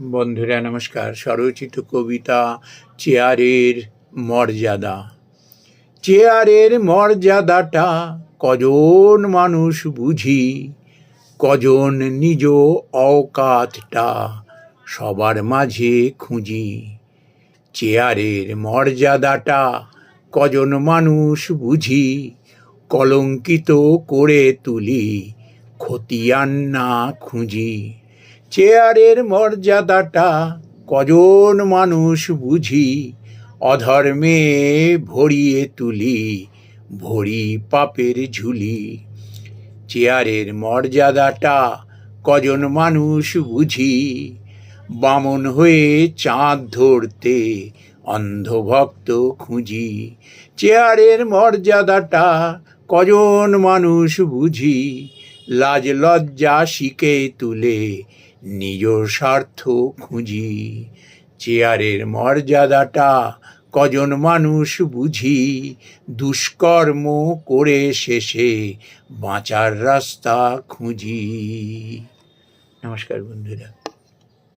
বন্ধুরা নমস্কার। স্বরচিত কবিতা চেয়ারের মর্যাদা। চেয়ারের মর্যাদাটা কজন মানুষ বুঝি, কজন নিজ অকাতটা সবার মাঝে খুঁজি। চেয়ারের মর্যাদাটা কজন মানুষ বুঝি, কলঙ্কিত করে তুলি খতিয়ান না খুঁজি। চেয়ারের মর্যাদাটা কজন মানুষ বুঝি, অধর্মে ভরিয়ে তুলি ভরি পাপের ঝুলি। চেয়ারের মর্যাদাটা কজন মানুষ বুঝি, বামন হয়ে চাঁদ ধরতে অন্ধভক্ত খুঁজি। চেয়ারের মর্যাদাটা কজন মানুষ বুঝি, লাজ লজ্জা শিখে তুলে নিজ স্বার্থ খুঁজি। চেয়ারের মর্যাদাটা কজন মানুষ বুঝি, দুষ্কর্ম করে শেষে বাঁচার রাস্তা খুঁজি। নমস্কার বন্ধুরা।